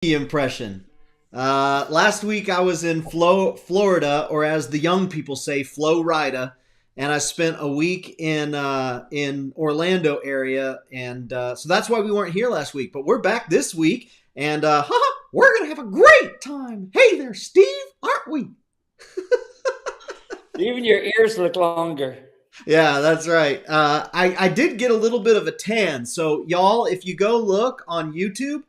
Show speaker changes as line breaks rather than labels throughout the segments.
Impression. Last week I was in Florida, or as the young people say, Florida, and I spent a week in Orlando area, and so that's why we weren't here last week. But we're back this week, and we're gonna have a great time. Hey there, Steve, aren't we?
Even your ears look longer.
Yeah, that's right. I did get a little bit of a tan, so y'all, if you go look on YouTube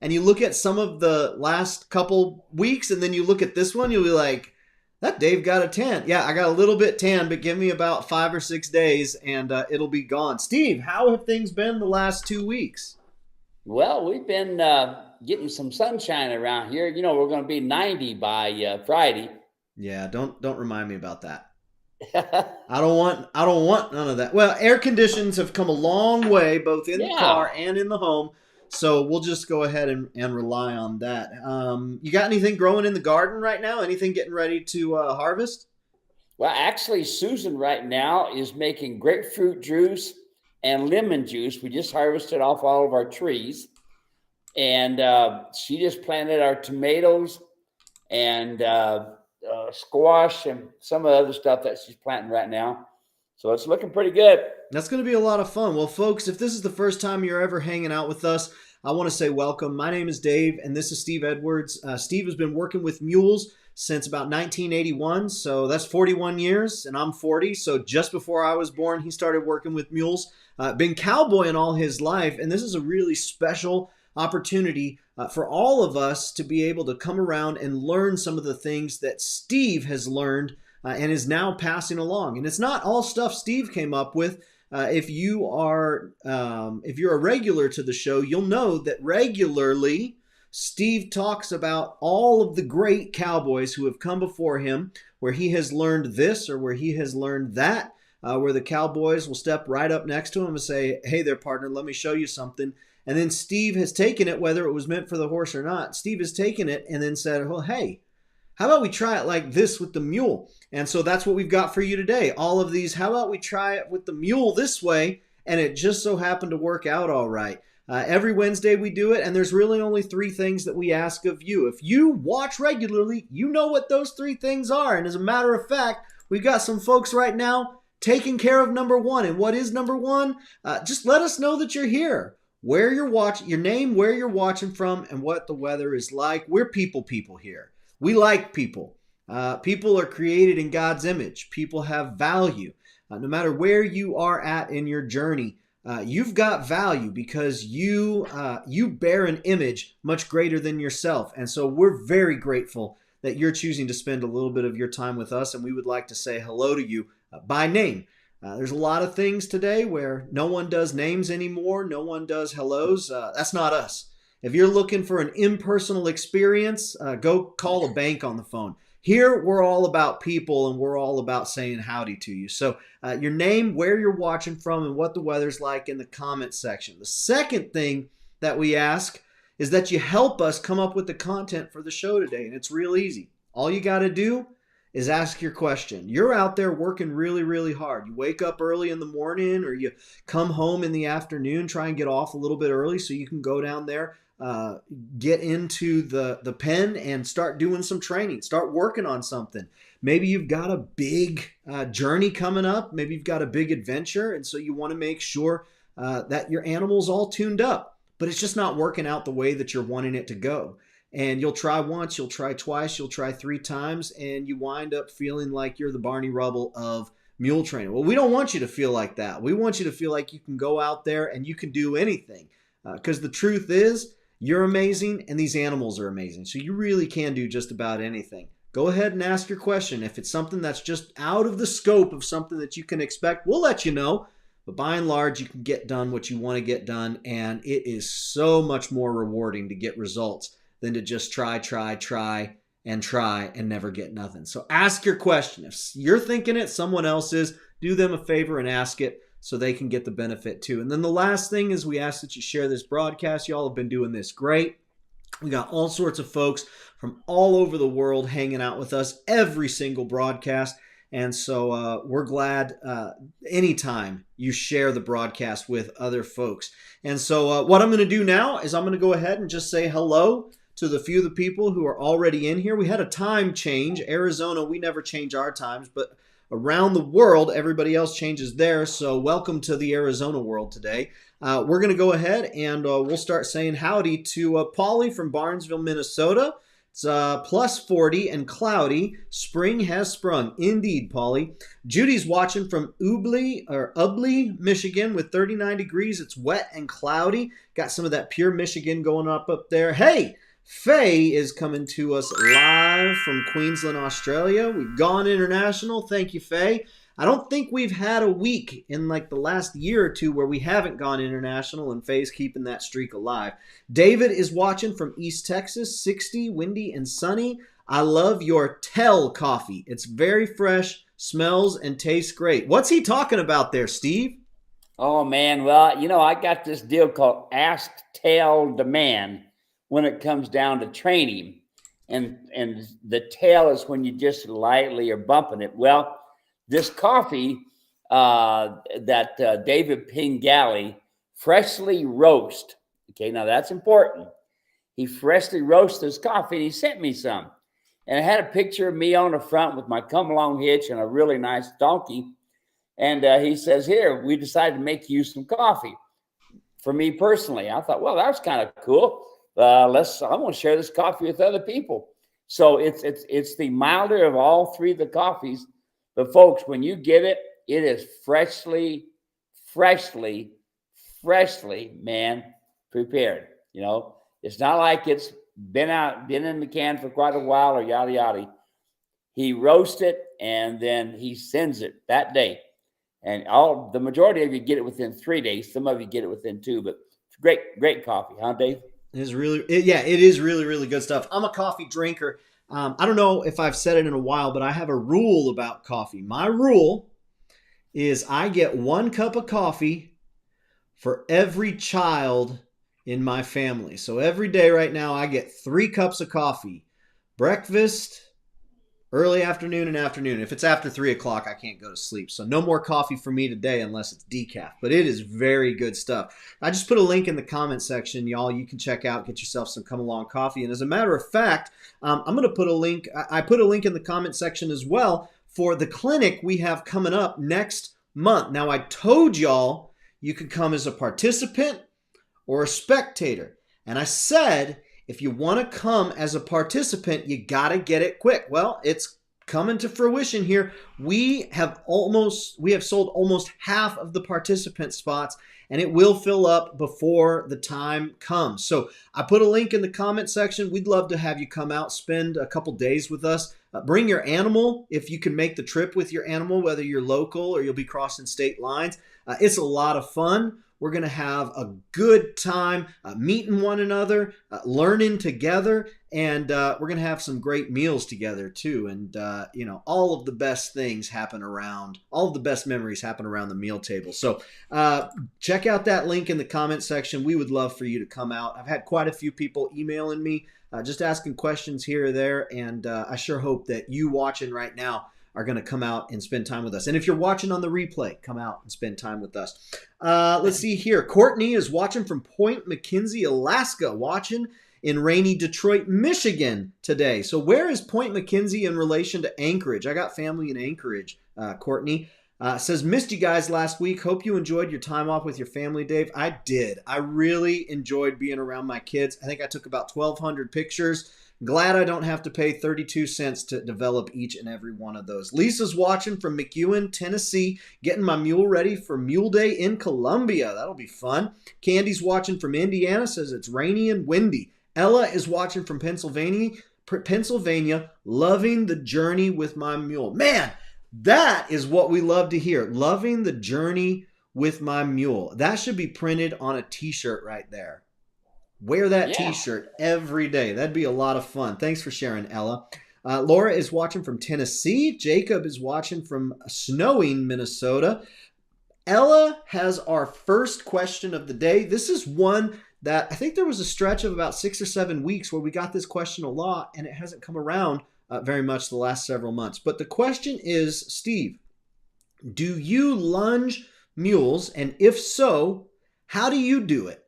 and you look at some of the last couple weeks and then you look at this one, you'll be like, that Dave got a tan. Yeah, I got a little bit tan, but give me about 5 or 6 days and it'll be gone. Steve, how have things been the last 2 weeks?
Well, we've been getting some sunshine around here. We're going to be 90 by Friday.
Yeah, don't remind me about that. I don't want none of that. Well, air conditions have come a long way, both in the
Yeah.
car and in the home. So we'll just go ahead and rely on that. You got anything growing in the garden right now? Anything getting ready to harvest?
Well, actually, Susan right now is making grapefruit juice and lemon juice. We just harvested off all of our trees. And she just planted our tomatoes and squash and some of the other stuff that she's planting right now. So it's looking pretty good.
That's going to be a lot of fun. Well, folks, if this is the first time you're ever hanging out with us, I want to say welcome. My name is Dave, and this is Steve Edwards. Steve has been working with Mules since about 1981, so that's 41 years, and I'm 40, so just before I was born, he started working with Mules. Been cowboying all his life, and this is a really special opportunity for all of us to be able to come around and learn some of the things that Steve has learned and is now passing along. And it's not all stuff Steve came up with. If you're a regular to the show, you'll know that regularly Steve talks about all of the great cowboys who have come before him, where he has learned this or where he has learned that, where the cowboys will step right up next to him and say, "Hey there, partner, let me show you something." And then Steve has taken it, whether it was meant for the horse or not. Steve has taken it and then said, "Well, hey, how about we try it like this with the mule?" And so that's what we've got for you today. All of these, how about we try it with the mule this way? And it just so happened to work out all right. Every Wednesday we do it, and there's really only three things that we ask of you. If you watch regularly, you know what those three things are. And as a matter of fact, we've got some folks right now taking care of number one. And what is number one? Just let us know that you're here. Where you're watching, your name, where you're watching from, and what the weather is like. We're people here. We like people. People are created in God's image. People have value. No matter where you are at in your journey, you've got value because you bear an image much greater than yourself. And so we're very grateful that you're choosing to spend a little bit of your time with us, and we would like to say hello to you by name. There's a lot of things today where no one does names anymore. No one does hellos. That's not us. If you're looking for an impersonal experience, go call a bank on the phone. Here, we're all about people, and we're all about saying howdy to you. So your name, where you're watching from, and what the weather's like in the comment section. The second thing that we ask is that you help us come up with the content for the show today, and it's real easy. All you got to do is ask your question. You're out there working really, really hard. You wake up early in the morning or you come home in the afternoon, try and get off a little bit early so you can go down there, get into the pen and start doing some training, start working on something. Maybe you've got a big journey coming up. Maybe you've got a big adventure, and so you want to make sure that your animal's all tuned up, but it's just not working out the way that you're wanting it to go. And you'll try once, you'll try twice, you'll try 3 times, and you wind up feeling like you're the Barney Rubble of mule training. Well, we don't want you to feel like that. We want you to feel like you can go out there and you can do anything. Because the truth is, you're amazing and these animals are amazing. So you really can do just about anything. Go ahead and ask your question. If it's something that's just out of the scope of something that you can expect, we'll let you know. But by and large, you can get done what you want to get done. And it is so much more rewarding to get results than to just try and never get nothing. So ask your question. If you're thinking it, someone else is, do them a favor and ask it so they can get the benefit too. And then the last thing is we ask that you share this broadcast. Y'all have been doing this great. We got all sorts of folks from all over the world hanging out with us every single broadcast. And so we're glad anytime you share the broadcast with other folks. And so what I'm going to do now is I'm going to go ahead and just say hello to the few of the people who are already in here. We had a time change. Arizona, we never change our times, but around the world, everybody else changes theirs. So welcome to the Arizona world today. We're going to go ahead and we'll start saying howdy to Polly from Barnesville, Minnesota. It's plus 40 and cloudy. Spring has sprung. Indeed, Polly. Judy's watching from Ubly, Michigan with 39 degrees. It's wet and cloudy. Got some of that pure Michigan going up there. Hey, Faye is coming to us live from Queensland, Australia. We've gone international. Thank you, Faye. I don't think we've had a week in like the last year or two where we haven't gone international, and Faye's keeping that streak alive. David is watching from East Texas, 60, windy and sunny. I love your Tell coffee. It's very fresh, smells and tastes great. What's he talking about there, Steve?
Oh, man. Well, I got this deal called Ask, Tell, Demand when it comes down to training. And the tail is when you just lightly are bumping it. Well, this coffee that David Pingali freshly roast. Okay, now that's important. He freshly roasted his coffee and he sent me some. And it had a picture of me on the front with my come-along hitch and a really nice donkey. And he says, here, we decided to make you some coffee for me personally. I thought, well, that was kind of cool. I'm going to share this coffee with other people. So it's the milder of all three of the coffees. But folks, when you get it, it is freshly, man, prepared. It's not like it's been in the can for quite a while or yada, yada. He roasts it and then he sends it that day. And the majority of you get it within 3 days. Some of you get it within 2, but it's great coffee, huh, Dave?
It is really, really good stuff. I'm a coffee drinker. I don't know if I've said it in a while, but I have a rule about coffee. My rule is I get 1 cup of coffee for every child in my family. So every day right now, I get 3 cups of coffee. Breakfast, early afternoon, and afternoon. If it's after 3 o'clock, I can't go to sleep. So no more coffee for me today unless it's decaf. But it is very good stuff. I just put a link in the comment section, y'all. You can check out, get yourself some Come Along coffee. And as a matter of fact, I'm going to put a link. I put a link in the comment section as well for the clinic we have coming up next month. Now, I told y'all you could come as a participant or a spectator. And I said, if you want to come as a participant, you got to get it quick. Well, it's coming to fruition here. We have sold almost half of the participant spots, and it will fill up before the time comes. So I put a link in the comment section. We'd love to have you come out, spend a couple days with us. Bring your animal if you can make the trip with your animal, whether you're local or you'll be crossing state lines. It's a lot of fun. We're going to have a good time meeting one another, learning together, and we're going to have some great meals together too. And, all of the best things all of the best memories happen around the meal table. So check out that link in the comment section. We would love for you to come out. I've had quite a few people emailing me, just asking questions here or there, and I sure hope that you watching right now are going to come out and spend time with us. And if you're watching on the replay, come out and spend time with us. Let's see here. Courtney is watching from Point McKenzie, Alaska, watching in rainy Detroit, Michigan today. So where is Point McKenzie in relation to Anchorage? I got family in Anchorage, Courtney. Says, missed you guys last week. Hope you enjoyed your time off with your family, Dave. I did. I really enjoyed being around my kids. I think I took about 1,200 pictures. Glad I don't have to pay 32 cents to develop each and every one of those. Lisa's watching from McEwen, Tennessee, getting my mule ready for Mule Day in Columbia. That'll be fun. Candy's watching from Indiana, says it's rainy and windy. Ella is watching from Pennsylvania, loving the journey with my mule. Man, that is what we love to hear. Loving the journey with my mule. That should be printed on a t-shirt right there. Wear that t-shirt every day. That'd be a lot of fun. Thanks for sharing, Ella. Laura is watching from Tennessee. Jacob is watching from snowing Minnesota. Ella has our first question of the day. This is one that I think there was a stretch of about 6 or 7 weeks where we got this question a lot, and it hasn't come around very much the last several months. But the question is, Steve, do you lunge mules? And if so, how do you do it?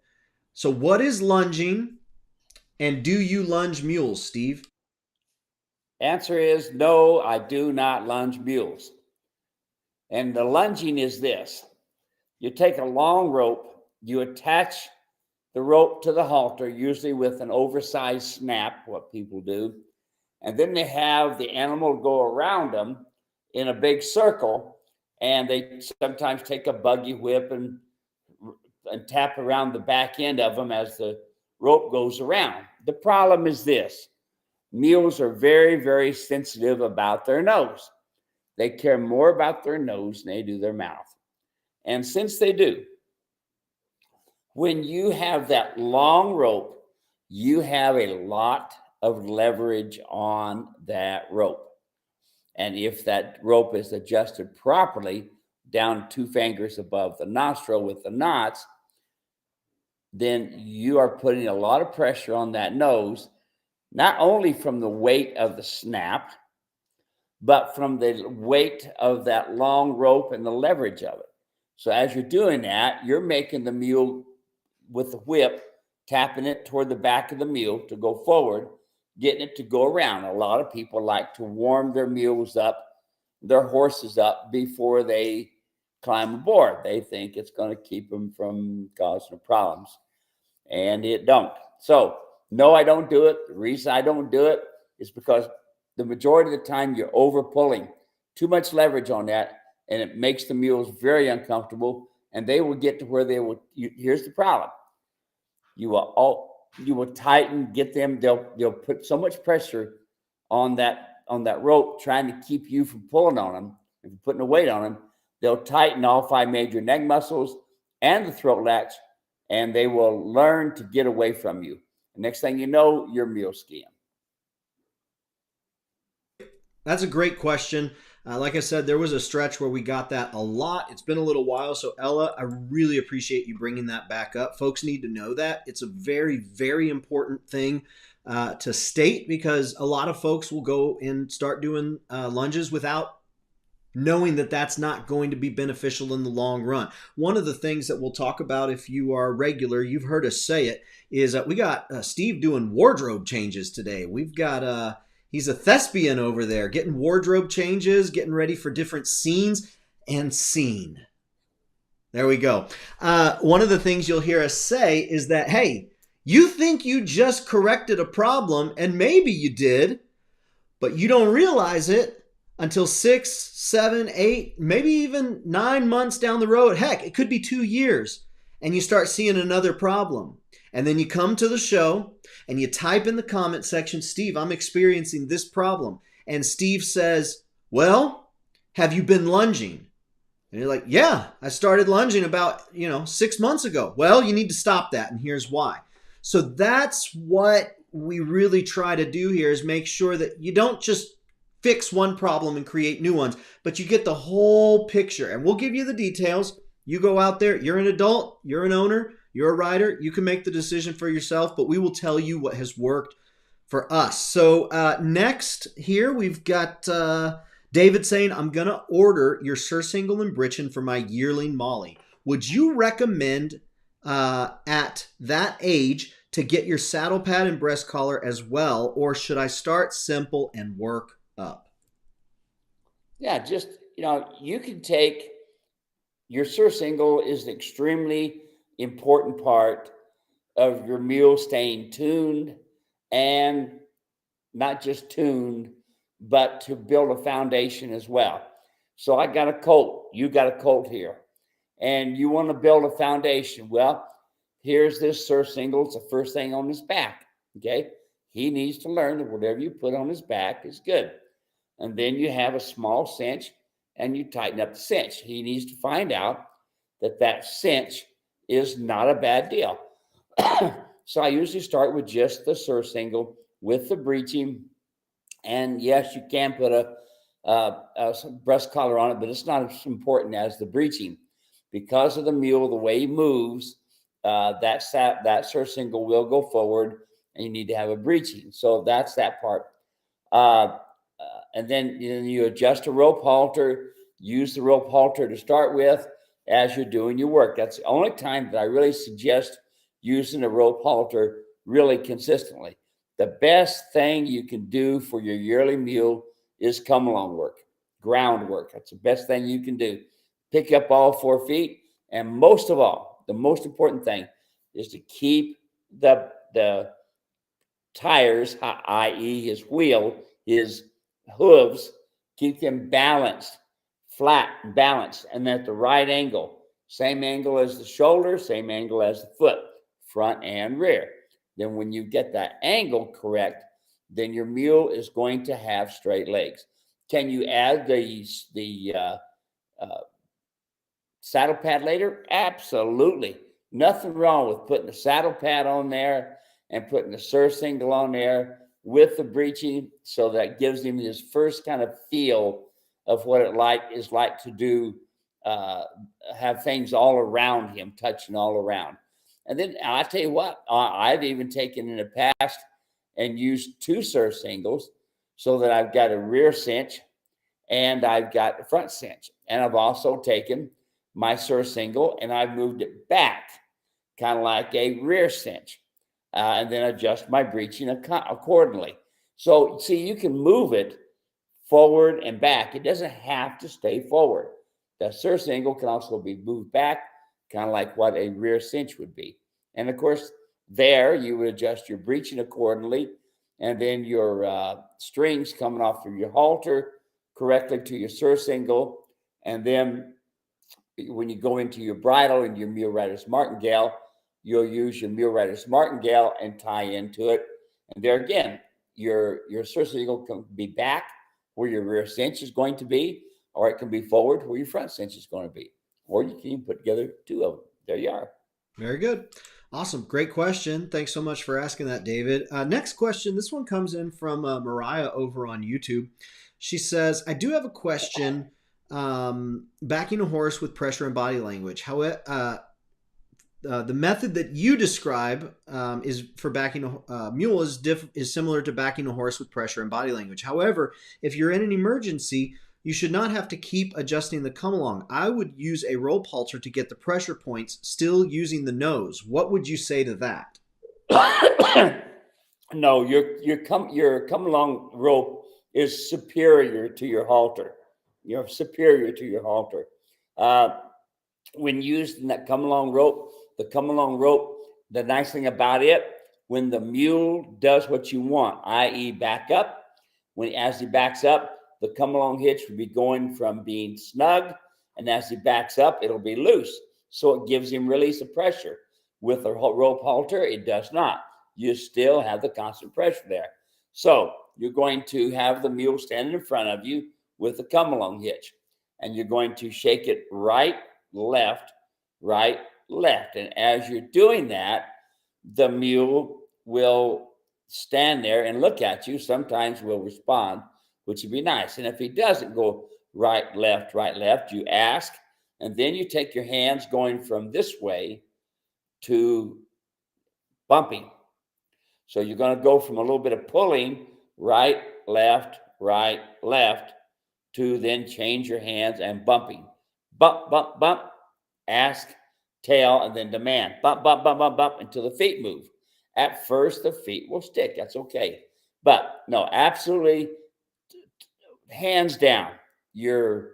So what is lunging? And do you lunge mules, Steve?
Answer is no, I do not lunge mules. And the lunging is this. You take a long rope, you attach the rope to the halter, usually with an oversized snap, what people do. And then they have the animal go around them in a big circle. And they sometimes take a buggy whip and tap around the back end of them as the rope goes around. The problem is this. Mules are very, very sensitive about their nose. They care more about their nose than they do their mouth. And since they do, when you have that long rope, you have a lot of leverage on that rope. And if that rope is adjusted properly down 2 fingers above the nostril with the knots, then you are putting a lot of pressure on that nose, not only from the weight of the snap, but from the weight of that long rope and the leverage of it. So as you're doing that, you're making the mule with the whip, tapping it toward the back of the mule to go forward, getting it to go around. A lot of people like to warm their mules up, their horses up before they climb aboard. They think it's going to keep them from causing problems, and it don't. So no, I don't do it. The reason I don't do it is because the majority of the time you're over pulling too much leverage on that, and it makes the mules very uncomfortable, and they will get to where they will. Here's the problem: you will tighten, get them. They'll put so much pressure on that rope, trying to keep you from pulling on them and putting a weight on them. They'll tighten all 5 major neck muscles and the throat latch, and they will learn to get away from you. The next thing you know, you're mule skiing.
That's a great question. Like I said, there was a stretch where we got that a lot. It's been a little while. So, Ella, I really appreciate you bringing that back up. Folks need to know that. It's a very, very important thing to state, because a lot of folks will go and start doing lunges without knowing that that's not going to be beneficial in the long run. One of the things that we'll talk about, if you are regular, you've heard us say it, is we got Steve doing wardrobe changes today. We've got... He's a thespian over there, getting wardrobe changes, getting ready for different scenes and scene. There we go. One of the things you'll hear us say is that, hey, you think you just corrected a problem, and maybe you did, but you don't realize it until 6, 7, 8, maybe even 9 months down the road. Heck, it could be 2 years, and you start seeing another problem. And then you come to the show and you type in the comment section, Steve, I'm experiencing this problem. And Steve says, well, have you been lunging? And you're like, yeah, I started lunging about, 6 months ago. Well, you need to stop that, and here's why. So that's what we really try to do here, is make sure that you don't just fix one problem and create new ones, but you get the whole picture. And we'll give you the details. You go out there, you're an adult, you're an owner, you're a rider, you can make the decision for yourself, but we will tell you what has worked for us. So next here, we've got David saying, I'm going to order your surcingle and britchin for my yearling Molly. Would you recommend at that age to get your saddle pad and breast collar as well, or should I start simple and work up?
Yeah, just, you can take your surcingle is an extremely important part of your mule staying tuned, and not just tuned, but to build a foundation as well. So I got a colt, you got a colt here, and you want to build a foundation. Well, here's this surcingle. It's the first thing on his back. Okay. He needs to learn that whatever you put on his back is good. And then you have a small cinch and you tighten up the cinch. He needs to find out that cinch is not a bad deal. So I usually start with just the surcingle with the breeching. And yes, you can put a breast collar on it, but it's not as important as the breeching. Because of the mule, the way he moves, that surcingle will go forward, and you need to have a breeching. So that's that part. And then you adjust a rope halter, use the rope halter to start with as you're doing your work. That's the only time that I really suggest using a rope halter really consistently. The best thing you can do for your yearling mule is come along work, ground work. That's the best thing you can do. Pick up all 4 feet. And most of all, the most important thing is to keep the tires, i.e. his wheel, his hooves, keep them balanced, flat and balanced, and at the right angle. Same angle as the shoulder, same angle as the foot, front and rear. Then when you get that angle correct, then your mule is going to have straight legs. Can you add the saddle pad later? Absolutely. Nothing wrong with putting the saddle pad on there and putting the surcingle on there with the breeching, so that gives him his first kind of feel of what it is like to do, have things all around him, touching all around. And then I tell you what, I've even taken in the past and used 2 surcingles so that I've got a rear cinch and I've got a front cinch. And I've also taken my surcingle and I've moved it back, kind of like a rear cinch, and then adjust my breeching accordingly. So see, you can move it forward and back. It doesn't have to stay forward. The surcingle can also be moved back, kind of like what a rear cinch would be. And of course, there you would adjust your breeching accordingly, and then your strings coming off from your halter correctly to your surcingle. And then when you go into your bridle and your mule rider's martingale, you'll use your mule rider's martingale and tie into it. And there again, your surcingle can be back where your rear cinch is going to be, or it can be forward where your front cinch is going to be. Or you can put together 2 of them. There you are.
Very good. Awesome. Great question. Thanks so much for asking that, David. Next question. This one comes in from Mariah over on YouTube. She says, I do have a question. Backing a horse with pressure and body language. However, the method that you describe is for backing a mule is similar to backing a horse with pressure and body language. However, if you're in an emergency, you should not have to keep adjusting the come along. I would use a rope halter to get the pressure points, still using the nose. What would you say to that?
No, your come along rope is superior to your halter. You're superior to your halter. When used in that come along rope, the nice thing about it, when the mule does what you want, i.e. back up, as he backs up, the come along hitch will be going from being snug, and as he backs up, it'll be loose. So it gives him release of pressure. With a rope halter, it does not. You still have the constant pressure there. So you're going to have the mule standing in front of you with the come along hitch, and you're going to shake it right, left, right, left. And as you're doing that, the mule will stand there and look at you. Sometimes will respond, which would be nice. And if he doesn't go right, left, you ask, and then you take your hands going from this way to bumping. So you're going to go from a little bit of pulling, right, left, to then change your hands and bumping. Bump, bump, bump, ask, tail, and then demand. Bump, bump, bump, bump, bump until the feet move. At first, the feet will stick. That's okay. But no, absolutely, hands down, your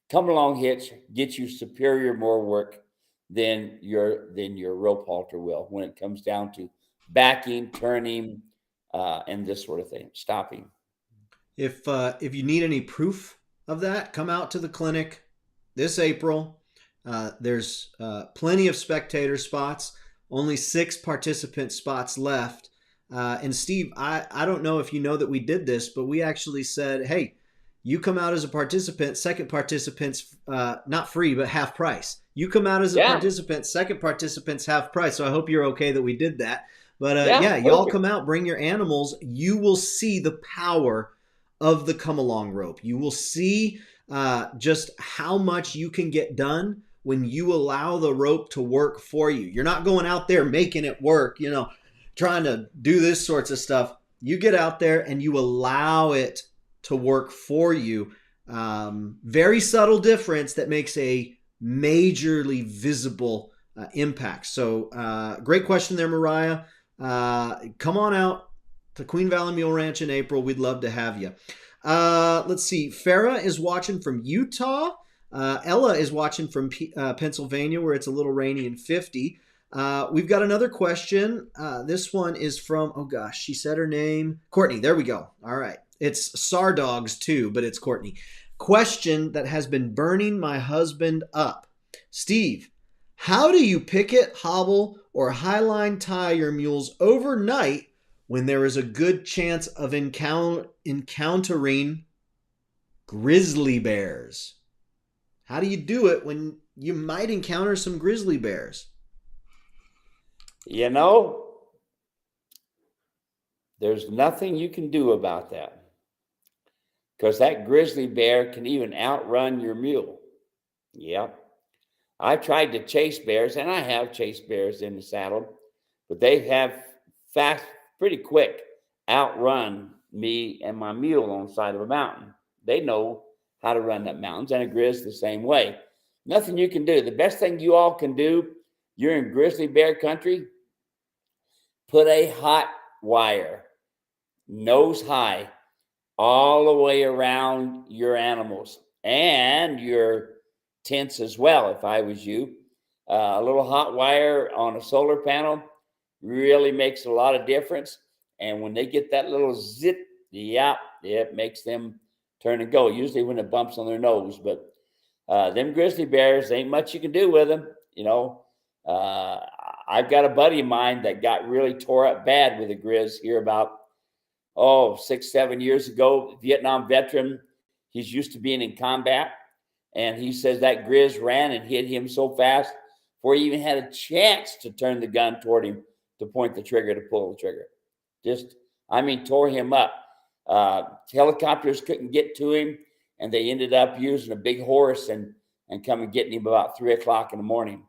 come along hitch gets you superior more work than your rope halter will when it comes down to backing, turning, and this sort of thing, stopping.
If you need any proof of that, come out to the clinic this April. There's plenty of spectator spots, only 6 participant spots left. And Steve, I don't know if you know that we did this, but we actually said, hey, you come out as a participant, second participant's not free, but half price. You come out as a participant, second participant's half price. So I hope you're okay that we did that. But y'all come out, bring your animals. You will see the power of the come along rope. You will see just how much you can get done when you allow the rope to work for you. You're not going out there making it work, trying to do this sorts of stuff. You get out there and you allow it to work for you. Very subtle difference that makes a majorly visible impact. So great question there, Mariah. Come on out to Queen Valley Mule Ranch in April. We'd love to have you. Let's see. Farah is watching from Utah. Ella is watching from Pennsylvania, where it's a little rainy and 50. We've got another question. This one is from, oh gosh, she said her name. Courtney. There we go. All right. It's Sardogs too, but it's Courtney. Question that has been burning my husband up. Steve, how do you picket, hobble, or highline tie your mules overnight when there is a good chance of encountering grizzly bears? How do you do it when you might encounter some grizzly bears?
You know, there's nothing you can do about that, because that grizzly bear can even outrun your mule. Yeah. I've tried to chase bears, and I have chased bears in the saddle, but they have fast, pretty quick, outrun me and my mule on the side of a mountain. They know how to run up mountains, and a grizz the same way. Nothing you can do. The best thing you all can do, you're in grizzly bear country, put a hot wire, nose high, all the way around your animals and your tents as well. If I was you, a little hot wire on a solar panel really makes a lot of difference. And when they get that little zip, yeah, it makes them turn and go, usually when it bumps on their nose. But them grizzly bears, ain't much you can do with them. You know, I've got a buddy of mine that got really tore up bad with a grizz here about 6-7 years ago. Vietnam veteran. He's used to being in combat, and he says that grizz ran and hit him so fast before he even had a chance to turn the gun toward him to point the trigger, to pull the trigger. Just, I mean, tore him up. Helicopters couldn't get to him, and they ended up using a big horse and coming getting him about 3 o'clock in the morning.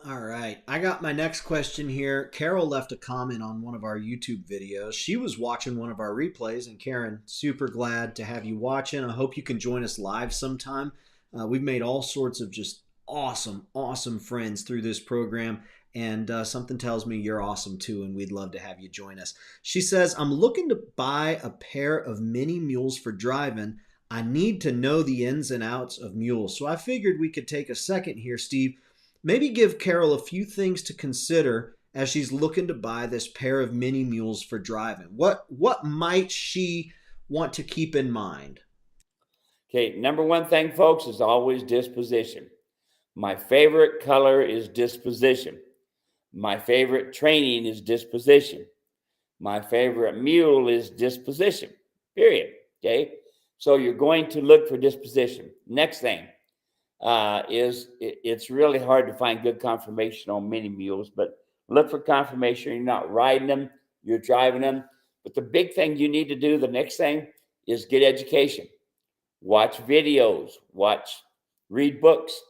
All right. I got my next question here. Carol left a comment on one of our YouTube videos. She was watching one of our replays. And Karen, super glad to have you watching. I hope you can join us live sometime. We've made all sorts of just awesome friends through this program. And something tells me you're awesome too, and we'd love to have you join us. She says, I'm looking to buy a pair of mini mules for driving. I need to know the ins and outs of mules. So I figured we could take a second here, Steve. Maybe give Carol a few things to consider as she's looking to buy this pair of mini mules for driving. What might she want to keep in mind?
Okay, number one thing, folks, is always disposition. My favorite color is disposition. My favorite training is disposition. My favorite mule is disposition, period. Okay, so you're going to look for disposition. Next thing. It's really hard to find good confirmation on mini mules, but look for confirmation. You're not riding them, you're driving them. But the big thing you need to do, the next thing, is get education. Watch videos, read books,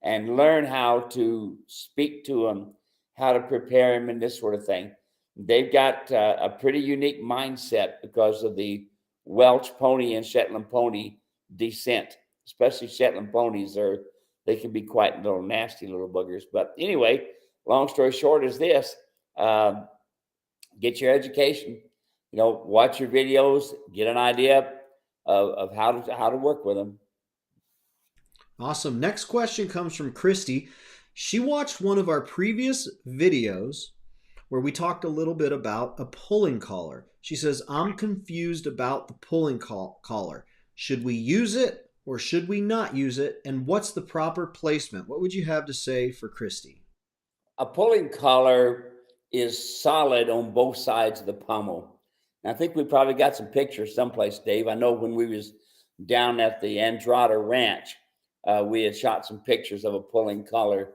and learn how to speak to them, how to prepare them, and this sort of thing. They've got a pretty unique mindset because of the Welsh pony and Shetland pony descent. Especially Shetland ponies, they can be quite little nasty little boogers. But anyway, long story short is this: get your education. You know, watch your videos, get an idea of how to work with them.
Awesome. Next question comes from Christy. She watched one of our previous videos where we talked a little bit about a pulling collar. She says, I'm confused about the pulling collar. Should we use it? Or should we not use it? And what's the proper placement? What would you have to say for Christy?
A pulling collar is solid on both sides of the pommel. And I think we probably got some pictures someplace, Dave. I know when we was down at the Andrada Ranch, we had shot some pictures of a pulling collar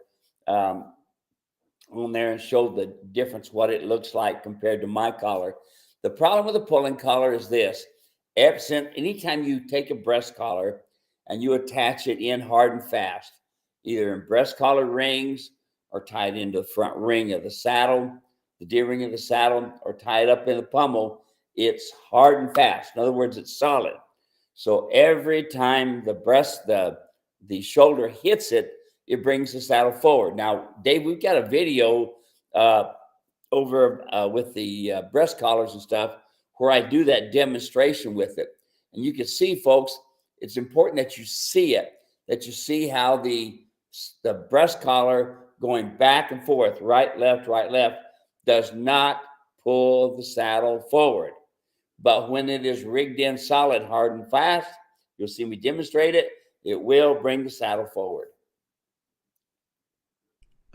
on there and showed the difference, what it looks like compared to my collar. The problem with a pulling collar is this. Anytime you take a breast collar and you attach it in hard and fast, either in breast collar rings or tied into the front ring of the saddle, the D-ring of the saddle, or tied up in the pommel, it's hard and fast. In other words, it's solid. So every time the shoulder hits it, it brings the saddle forward. Now, Dave, we've got a video over with the breast collars and stuff where I do that demonstration with it. And you can see, folks, it's important that you see it, that you see how the breast collar going back and forth, right, left, does not pull the saddle forward. But when it is rigged in solid, hard, and fast, you'll see me demonstrate it. It will bring the saddle forward.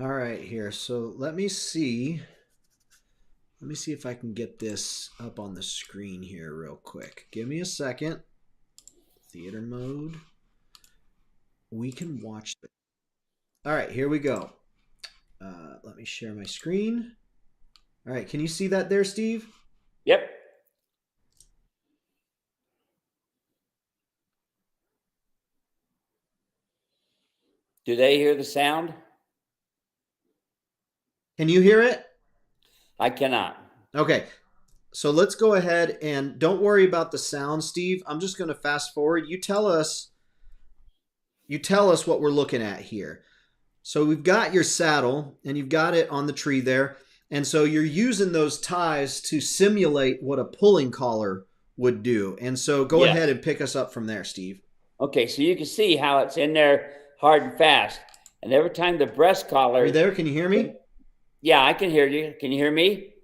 All right, here. So let me see. Let me see if I can get this up on the screen here real quick. Give me a second. Theater mode. We can watch it. All right, here we go. Let me share my screen. All right, can you see that there, Steve?
Yep. Do they hear the sound?
Can you hear it?
I cannot.
Okay, so let's go ahead and don't worry about the sound, Steve. I'm just going to fast forward. You tell us what we're looking at here. So we've got your saddle, and you've got it on the tree there. And so you're using those ties to simulate what a pulling collar would do. And so go ahead and pick us up from there, Steve.
Okay, so you can see how it's in there hard and fast. And every time the breast collar...
Are you there? Can you hear me?
Yeah, I can hear you. Can you hear me?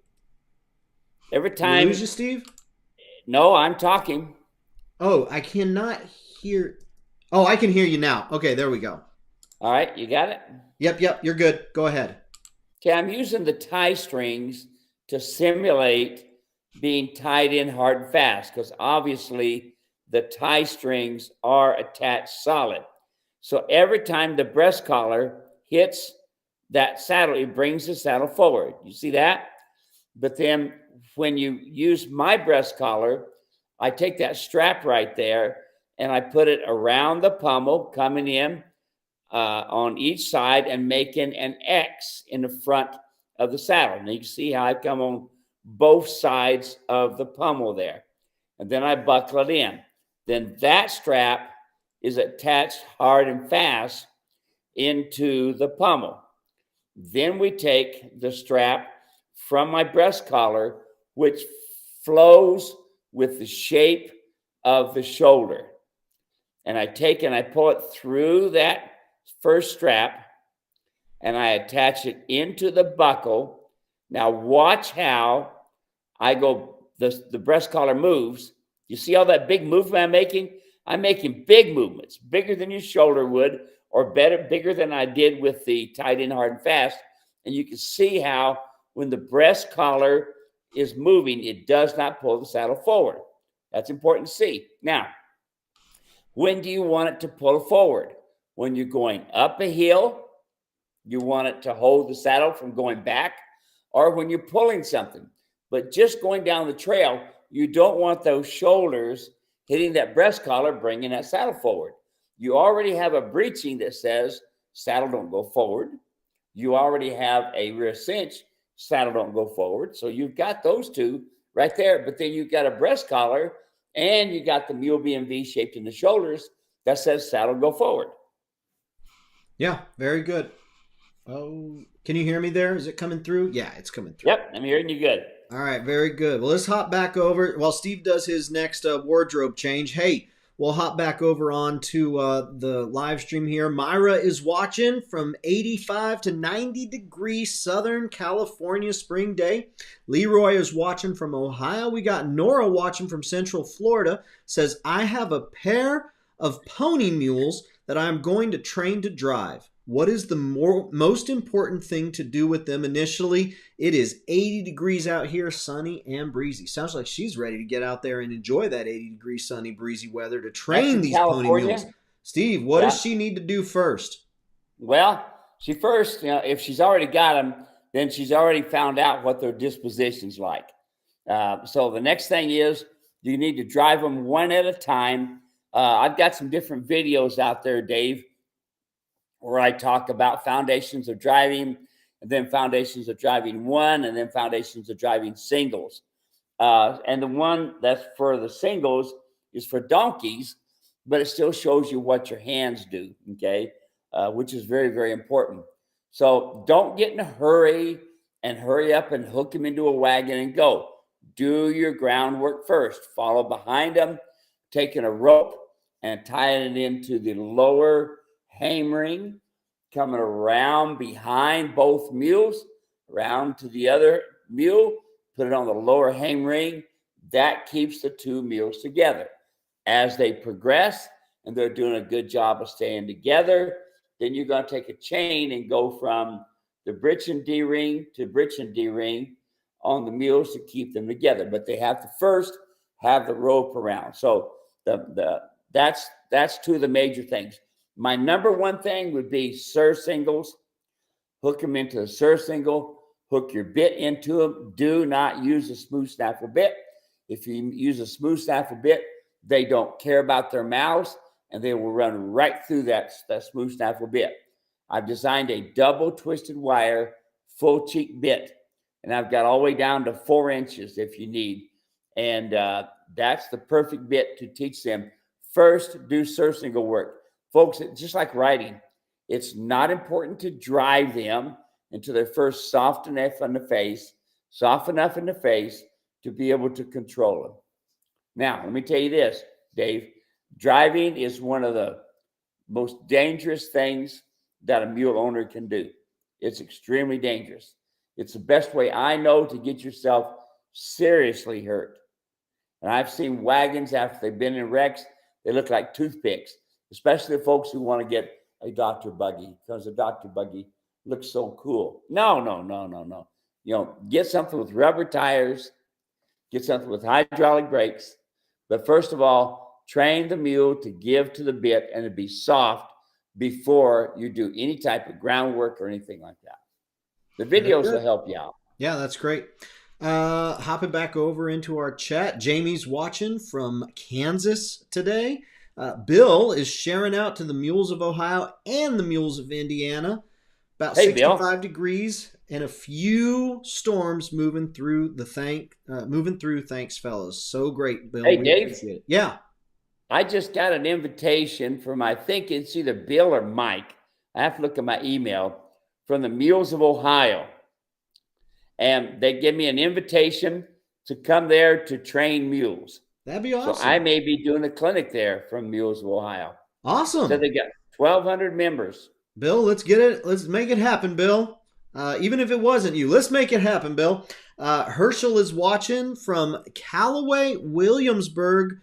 Every time...
Did we lose you, Steve?
No, I'm talking.
Oh, I cannot hear... Oh, I can hear you now. Okay, there we go.
All right, you got it?
Yep, you're good. Go ahead.
Okay, I'm using the tie strings to simulate being tied in hard and fast because obviously the tie strings are attached solid. So every time the breast collar hits that saddle, it brings the saddle forward. You see that? But then when you use my breast collar, I take that strap right there and I put it around the pommel coming in on each side and making an X in the front of the saddle. And you can see how I come on both sides of the pommel there. And then I buckle it in. Then that strap is attached hard and fast into the pommel. Then we take the strap from my breast collar, which flows with the shape of the shoulder. And I take and I pull it through that first strap and I attach it into the buckle. Now watch how I go, the breast collar moves. You see all that big movement I'm making? I'm making big movements, bigger than your shoulder would, or bigger than I did with the tied in hard and fast. And you can see how when the breast collar is moving, it does not pull the saddle forward. That's important to see. Now, when do you want it to pull forward? When you're going up a hill, you want it to hold the saddle from going back, or when you're pulling something. But just going down the trail, you don't want those shoulders hitting that breast collar, bringing that saddle forward. You already have a breeching that says saddle don't go forward. You already have a rear cinch, saddle don't go forward. So you've got those two right there. But then you've got a breast collar and you got the mule being V-shaped in the shoulders that says saddle go forward.
Yeah, very good. Oh, can you hear me there? Is it coming through? Yeah, it's coming through.
Yep, I'm hearing you good.
All right, very good. Well, let's hop back over while Steve does his next wardrobe change. Hey, we'll hop back over on to the live stream here. Myra is watching from 85 to 90 degrees Southern California spring day. Leroy is watching from Ohio. We got Nora watching from Central Florida. Says, I have a pair of pony mules that I'm going to train to drive. What is the most important thing to do with them initially? It is 80 degrees out here, sunny and breezy. Sounds like she's ready to get out there and enjoy that 80-degree sunny, breezy weather to train these pony mules. Steve, what does she need to do first?
Well, she first, if she's already got them, then she's already found out what their disposition's like. So the next thing is you need to drive them one at a time. I've got some different videos out there, Dave, where I talk about foundations of driving, and then foundations of driving one, and then foundations of driving singles. And the one that's for the singles is for donkeys, but it still shows you what your hands do, okay? which is very, very important. So don't get in a hurry and hurry up and hook them into a wagon and go. Do your groundwork first. Follow behind them, taking a rope and tying it into the lower hame ring, coming around behind both mules, around to the other mule, put it on the lower hame ring. That keeps the two mules together. As they progress and they're doing a good job of staying together, then you're going to take a chain and go from the britch and D-ring to britch and D-ring on the mules to keep them together. But they have to first have the rope around. So that's two of the major things. My number one thing would be singles. Hook them into the single. Hook your bit into them. Do not use a smooth snaffle bit. If you use a smooth snaffle bit, they don't care about their mouths, and they will run right through that smooth snaffle bit. I've designed a double twisted wire, full cheek bit, and I've got all the way down to 4 inches if you need. And that's the perfect bit to teach them. First, do single work. Folks, it's just like riding. It's not important to drive them until they're first soft enough in the face to be able to control them. Now, let me tell you this, Dave. Driving is one of the most dangerous things that a mule owner can do. It's extremely dangerous. It's the best way I know to get yourself seriously hurt. And I've seen wagons after they've been in wrecks, they look like toothpicks, especially the folks who want to get a doctor buggy, because a doctor buggy looks so cool. No. Get something with rubber tires, get something with hydraulic brakes. But first of all, train the mule to give to the bit and to be soft before you do any type of groundwork or anything like that. The videos will help you out.
Yeah, that's great. Hopping back over into our chat, Jamie's watching from Kansas today. Bill is sharing out to the Mules of Ohio and the Mules of Indiana. About 65 degrees and a few storms moving through. Thanks, fellas. So great, Bill.
Hey, Dave.
Appreciate it. Yeah.
I just got an invitation from, I think it's either Bill or Mike. I have to look at my email, from the Mules of Ohio. And they give me an invitation to come there to train mules.
That'd be awesome.
So I may be doing a clinic there from Mules of Ohio.
Awesome.
So they got 1,200 members.
Bill, let's get it. Let's make it happen, Bill. Even if it wasn't you, let's make it happen, Bill. Herschel is watching from Callaway, Williamsburg,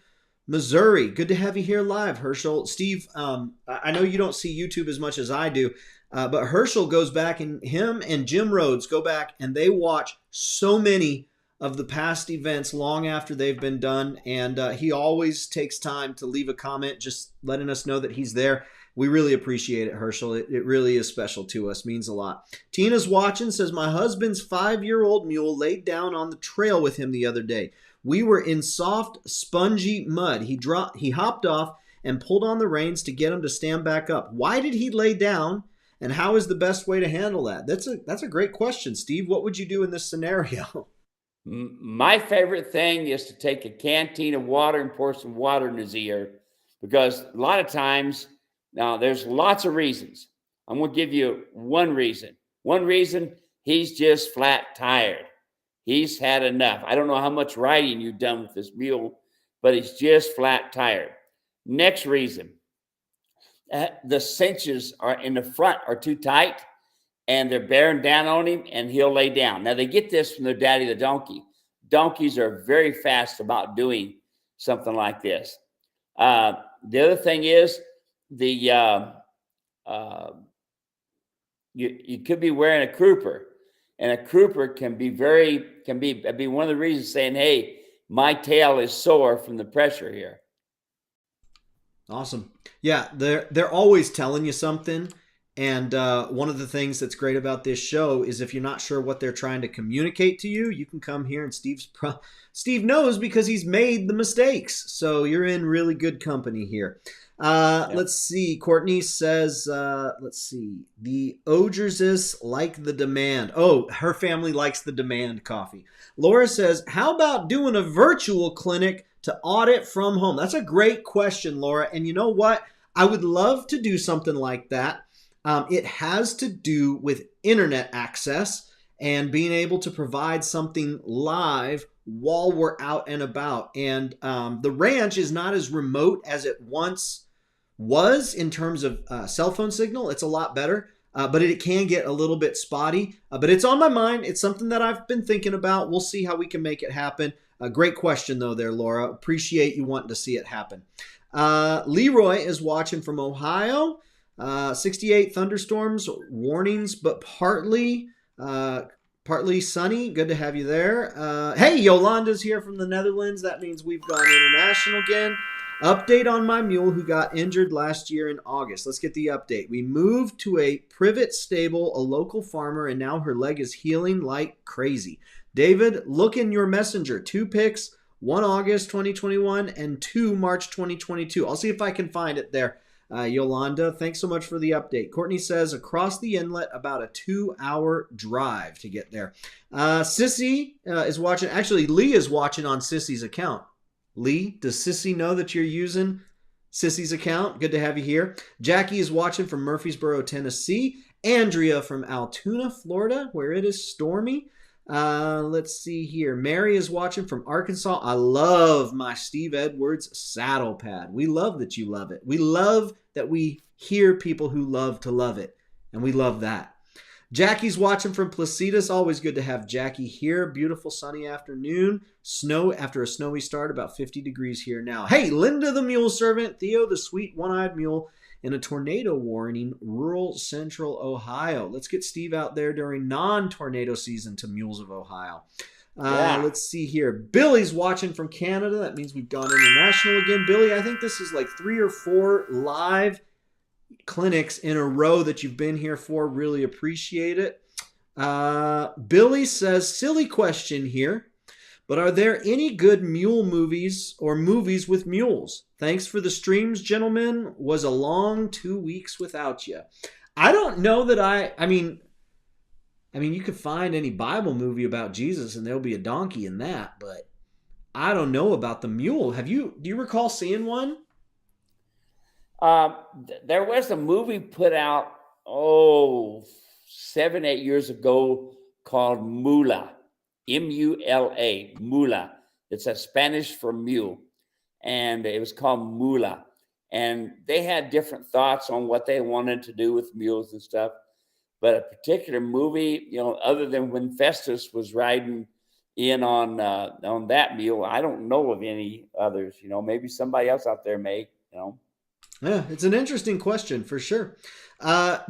Missouri. Good to have you here live, Herschel. Steve, I know you don't see YouTube as much as I do, but Herschel goes back, and him and Jim Rhodes go back, and they watch so many of the past events long after they've been done, and he always takes time to leave a comment just letting us know that he's there. We really appreciate it, Herschel. It really is special to us. Means a lot. Tina's watching, says, my husband's 5-year-old mule laid down on the trail with him the other day. We were in soft, spongy mud. He hopped off and pulled on the reins to get him to stand back up. Why did he lay down, and how is the best way to handle that? That's a great question, Steve. What would you do in this scenario?
My favorite thing is to take a canteen of water and pour some water in his ear, because a lot of times, now there's lots of reasons. I'm going to give you one reason. One reason, he's just flat tired. He's had enough. I don't know how much riding you've done with this mule, but he's just flat tired. Next reason, the cinches are in the front are too tight, and they're bearing down on him, and he'll lay down. Now, they get this from their daddy, the donkey. Donkeys are very fast about doing something like this. The other thing is, you could be wearing a crooper, and a crooper can be one of the reasons saying, hey, my tail is sore from the pressure here.
Awesome. Yeah, they're always telling you something. And one of the things that's great about this show is if you're not sure what they're trying to communicate to you, you can come here, and Steve knows because he's made the mistakes. So you're in really good company here. Let's see. Courtney says, the Ogerses like the demand. Oh, her family likes the demand coffee. Laura says, how about doing a virtual clinic to audit from home? That's a great question, Laura. And you know what? I would love to do something like that. It has to do with internet access and being able to provide something live while we're out and about. And the ranch is not as remote as it once was in terms of cell phone signal. It's a lot better, but it can get a little bit spotty. But it's on my mind. It's something that I've been thinking about. We'll see how we can make it happen. Great question, though, there, Laura. Appreciate you wanting to see it happen. Leroy is watching from Ohio. 68 thunderstorms warnings, but partly sunny. Good to have you there. Hey, Yolanda's here from the Netherlands. That means we've gone international again. Update on my mule who got injured last year in August. Let's get the update. We moved to a privet stable, a local farmer, and now her leg is healing like crazy. David, look in your messenger. 2 pics, 1 August 2021 and 2 March 2022. I'll see if I can find it there. Yolanda, thanks so much for the update. Courtney says across the inlet, about a 2-hour drive to get there. Sissy is watching. Actually, Lee is watching on Sissy's account. Lee, does Sissy know that you're using Sissy's account? Good to have you here. Jackie is watching from Murfreesboro, Tennessee. Andrea from Altoona, Florida, where it is stormy. Let's see here. Mary is watching from Arkansas. I love my Steve Edwards saddle pad. We love that you love it. We love that we hear people who love to love it. And we love that. Jackie's watching from Placitas. Always good to have Jackie here. Beautiful sunny afternoon. Snow after a snowy start, about 50 degrees here now. Hey, Linda the mule servant. Theo the sweet one-eyed mule. In a tornado warning, rural central Ohio. Let's get Steve out there during non-tornado season to Mules of Ohio. Let's see here. Billy's watching from Canada. That means we've gone international again. Billy, I think this is like 3 or 4 live clinics in a row that you've been here for. Really appreciate it. Billy says, silly question here, but are there any good mule movies or movies with mules? Thanks for the streams, gentlemen. Was a long 2 weeks without you. I don't know that I mean, you could find any Bible movie about Jesus and there'll be a donkey in that, but I don't know about the mule. Do you recall seeing one?
There was a movie put out, 7-8 years ago called Mula, M-U-L-A, Mula. It's a Spanish for mule, and it was called Mula. And they had different thoughts on what they wanted to do with mules and stuff. But a particular movie, other than when Festus was riding in on that mule, I don't know of any others. Maybe somebody else out there may.
Yeah, it's an interesting question for sure.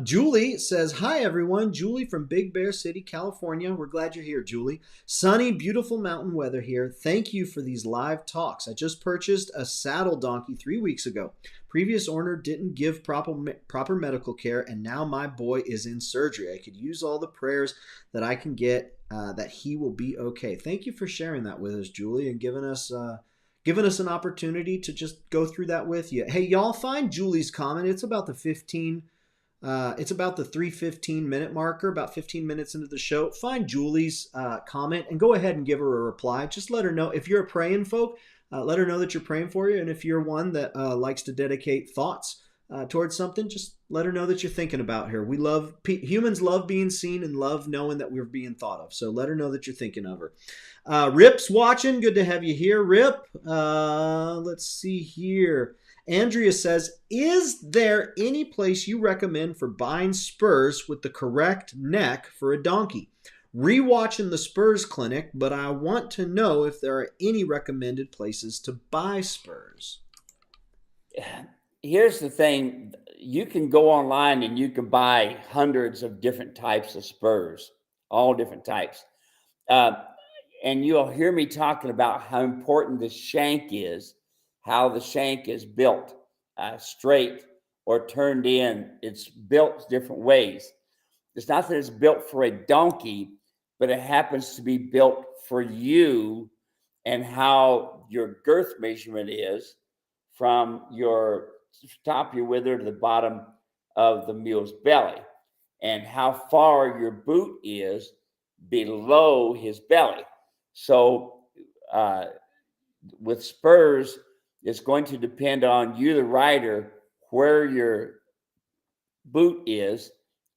Julie says, hi, everyone. Julie from Big Bear City, California. We're glad you're here, Julie. Sunny, beautiful mountain weather here. Thank you for these live talks. I just purchased a saddle donkey 3 weeks ago. Previous owner didn't give proper medical care, and now my boy is in surgery. I could use all the prayers that I can get that he will be okay. Thank you for sharing that with us, Julie, and giving us an opportunity to just go through that with you. Hey, y'all, find Julie's comment. It's about the 3:15 minute marker, about 15 minutes into the show. Find Julie's comment and go ahead and give her a reply. Just let her know. If you're a praying folk, let her know that you're praying for you. And if you're one that likes to dedicate thoughts towards something, just let her know that you're thinking about her. Humans love being seen and love knowing that we're being thought of. So let her know that you're thinking of her. Rip's watching. Good to have you here, Rip. Let's see here. Andrea says, is there any place you recommend for buying spurs with the correct neck for a donkey? Rewatching the Spurs clinic, but I want to know if there are any recommended places to buy spurs.
Here's the thing. You can go online and you can buy hundreds of different types of spurs, all different types. And you'll hear me talking about how important the shank is, how the shank is built straight or turned in. It's built different ways. It's not that it's built for a donkey, but it happens to be built for you and how your girth measurement is from your top of your wither to the bottom of the mule's belly, and how far your boot is below his belly. So with spurs, it's going to depend on you, the rider, where your boot is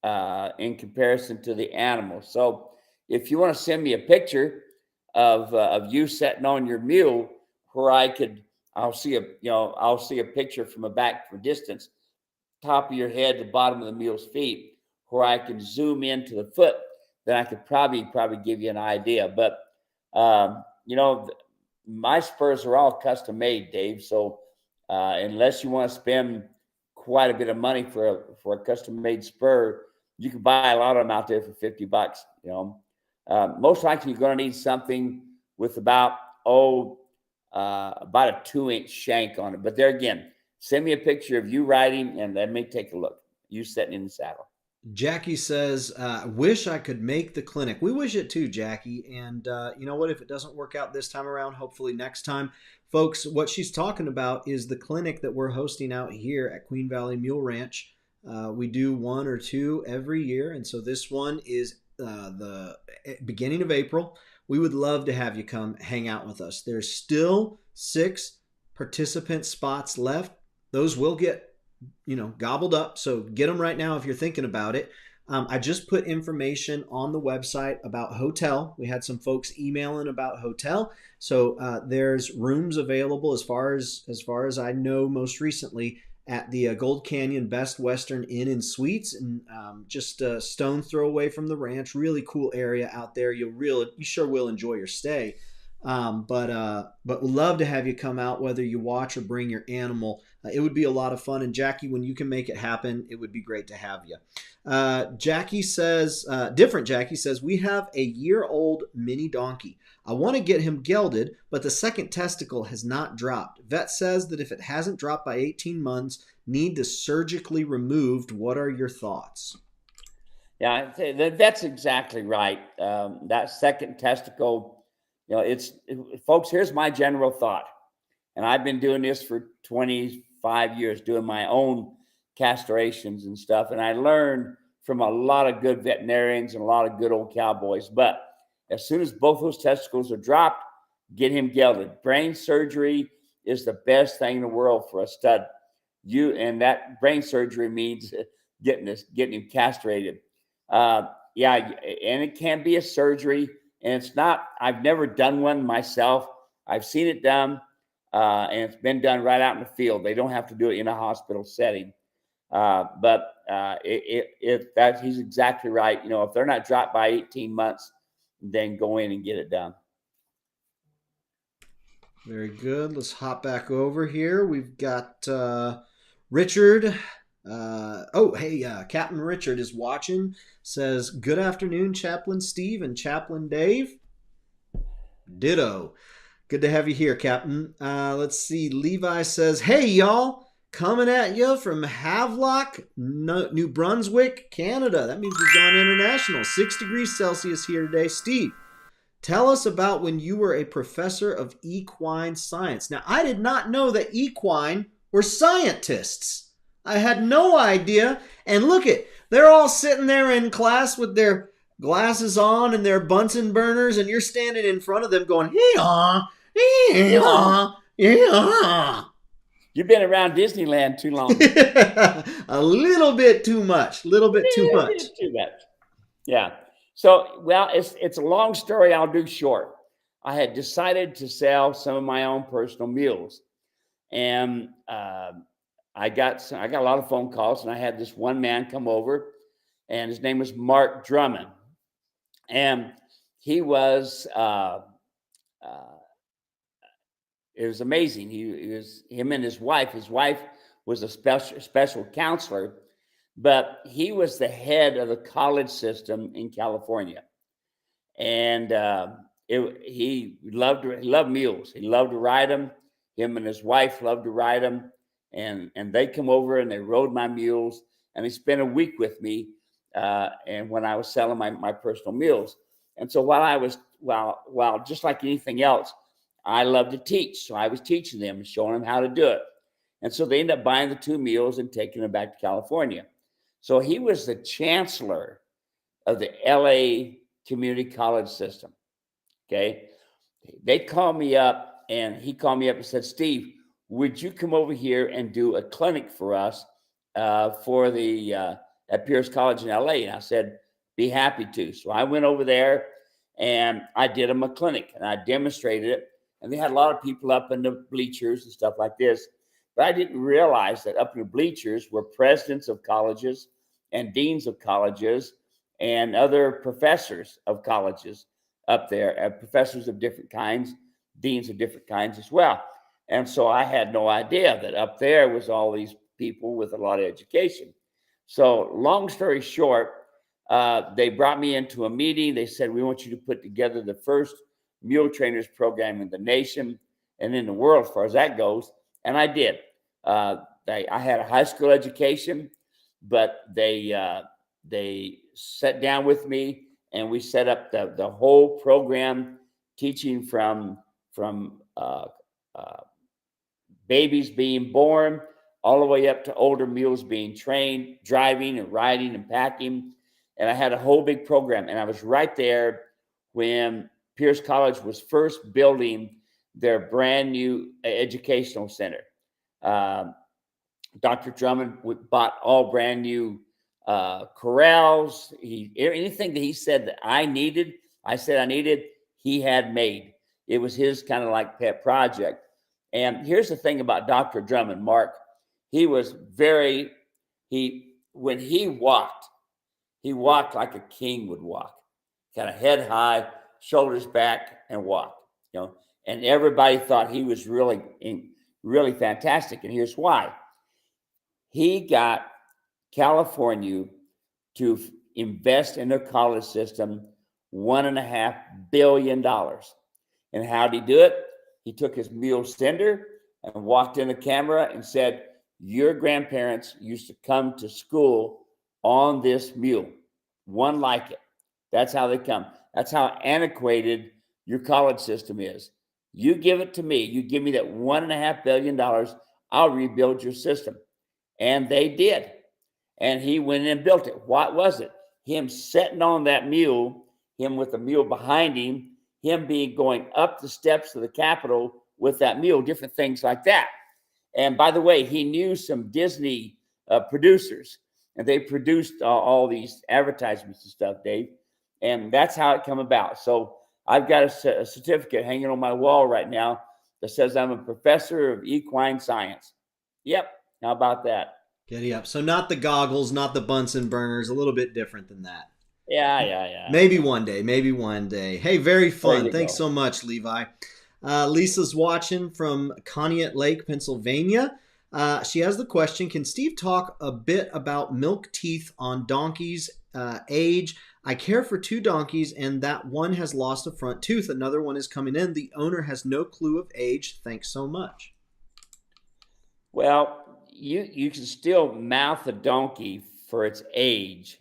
in comparison to the animal. So if you want to send me a picture of you sitting on your mule, where I'll see a picture from a back from distance, top of your head, the bottom of the mule's feet, where I can zoom into the foot, then I could probably give you an idea. But my spurs are all custom made, Dave. So unless you want to spend quite a bit of money for a custom made spur, you can buy a lot of them out there for $50. Most likely you're going to need something with about a 2-inch shank on it. But there again, send me a picture of you riding and let me take a look. You sitting in the saddle.
Jackie says, wish I could make the clinic. We wish it too, Jackie. And you know what? If it doesn't work out this time around, hopefully next time. Folks, what she's talking about is the clinic that we're hosting out here at Queen Valley Mule Ranch. We do 1 or 2 every year. And so this one is the beginning of April. We would love to have you come hang out with us. There's still 6 participant spots left. Those will get gobbled up. So get them right now if you're thinking about it. I just put information on the website about hotel. We had some folks emailing about hotel. So there's rooms available as far as I know most recently at the Gold Canyon Best Western Inn and Suites, and just a stone's throw away from the ranch. Really cool area out there. You sure will enjoy your stay. But we'd love to have you come out, whether you watch or bring your animal. It would be a lot of fun. And Jackie, when you can make it happen, it would be great to have you. Jackie says, different Jackie says, we have a year-old mini donkey. I want to get him gelded, but the second testicle has not dropped. Vet says that if it hasn't dropped by 18 months, need to surgically removed. What are your thoughts?
Yeah, that's exactly right. That second testicle, folks, here's my general thought. And I've been doing this for 25 years, doing my own castrations and stuff. And I learned from a lot of good veterinarians and a lot of good old cowboys. But as soon as both those testicles are dropped, get him gelded. Brain surgery is the best thing in the world for a stud. And that brain surgery means getting him castrated. And it can be a surgery, and it's not. I've never done one myself. I've seen it done, and it's been done right out in the field. They don't have to do it in a hospital setting. But he's exactly right. If they're not dropped by 18 months, then go in and get it done.
Very good. Let's hop back over here. We've got Richard. Captain Richard is watching. Says, good afternoon, Chaplain Steve and Chaplain Dave. Ditto. Good to have you here, Captain. Let's see. Levi says, hey, y'all. Coming at you from Havelock, New Brunswick, Canada. That means we've gone international. 6 degrees Celsius here today. Steve, tell us about when you were a professor of equine science. Now, I did not know that equine were scientists. I had no idea. And look they're all sitting there in class with their glasses on and their Bunsen burners, and you're standing in front of them going, hee-haw, hee-haw, hee-haw.
You've been around Disneyland too long.
A little bit too much. Too much.
Yeah. So, well, it's a long story. I'll do short. I had decided to sell some of my own personal mules, and I got a lot of phone calls, and I had this one man come over, and his name was Mark Drummond, and he was. It was amazing. Him and his wife. His wife was a special counselor, but he was the head of the college system in California, and he loved mules. He loved to ride them. Him and his wife loved to ride them, and they come over and they rode my mules, and they spent a week with me. And when I was selling my personal mules, and so while just like anything else, I love to teach. So I was teaching them and showing them how to do it. And so they ended up buying the 2 mules and taking them back to California. So he was the chancellor of the LA community college system. Okay. They called me up, and he called me up and said, Steve, would you come over here and do a clinic for us for the at Pierce College in LA, and I said, be happy to. So I went over there and I did them a clinic and I demonstrated it. And they had a lot of people up in the bleachers and stuff like this. But I didn't realize that up in the bleachers were presidents of colleges and deans of colleges and other professors of colleges up there, professors of different kinds, deans of different kinds as well. And so I had no idea that up there was all these people with a lot of education. So long story short, they brought me into a meeting. They said, we want you to put together the first mule trainers program in the nation and in the world as far as that goes. And I did. I had a high school education, but they sat down with me and we set up the whole program, teaching from babies being born all the way up to older mules being trained, driving and riding and packing. And I had a whole big program. And I was right there when Pierce College was first building their brand new educational center. Dr. Drummond bought all brand new corrals. Anything that he said that I needed, he had made. It was his kind of like pet project. And here's the thing about Dr. Drummond, Mark. He was when he walked like a king would walk, kind of head high, shoulders back, and walk. And everybody thought he was really fantastic. And here's why. He got California to invest in their college system $1.5 billion. And how did he do it? He took his mule sender and walked in the camera and said, your grandparents used to come to school on this mule, one like it. That's how they come. That's how antiquated your college system is. You give it to me. You give me that $1.5 billion. I'll rebuild your system. And they did. And he went in and built it. What was it? Him sitting on that mule, him with the mule behind him, him going up the steps of the Capitol with that mule, different things like that. And by the way, he knew some Disney producers, and they produced all these advertisements and stuff, Dave. And that's how it come about. So I've got a certificate hanging on my wall right now that says I'm a professor of equine science. Yep. How about that?
Giddy up. So not the goggles, not the Bunsen burners, a little bit different than that.
Yeah.
Maybe one day. Hey, very fun. Thanks so much, Levi. Lisa's watching from Conneaut Lake, Pennsylvania. She has the question, can Steve talk a bit about milk teeth on donkeys' age? I care for 2 donkeys, and that one has lost a front tooth. Another one is coming in. The owner has no clue of age. Thanks so much.
Well, you can still mouth a donkey for its age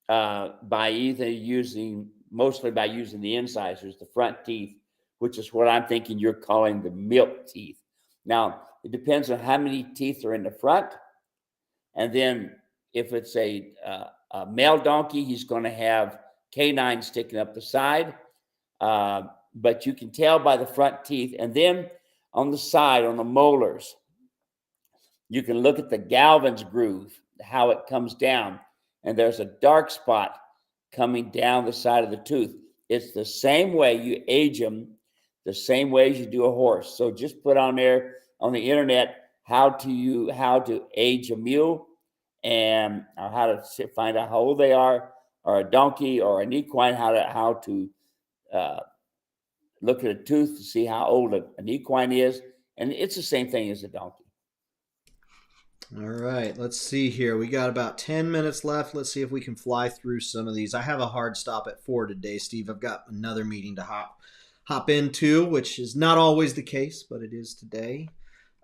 by mostly by using the incisors, the front teeth, which is what I'm thinking you're calling the milk teeth. Now, it depends on how many teeth are in the front. And then if it's a male donkey, he's going to have canines sticking up the side. But you can tell by the front teeth. And then on the side, on the molars, you can look at the Galvin's groove, how it comes down. And there's a dark spot coming down the side of the tooth. It's the same way you age them, the same way as you do a horse. So just put on there on the internet how to age a mule and how to find out how old they are, or a donkey or an equine, how to look at a tooth to see how old an equine is. And it's the same thing as a donkey.
All right, let's see here. We got about 10 minutes left. Let's see if we can fly through some of these. I have a hard stop at 4 today, Steve. I've got another meeting to hop into, which is not always the case, but it is today.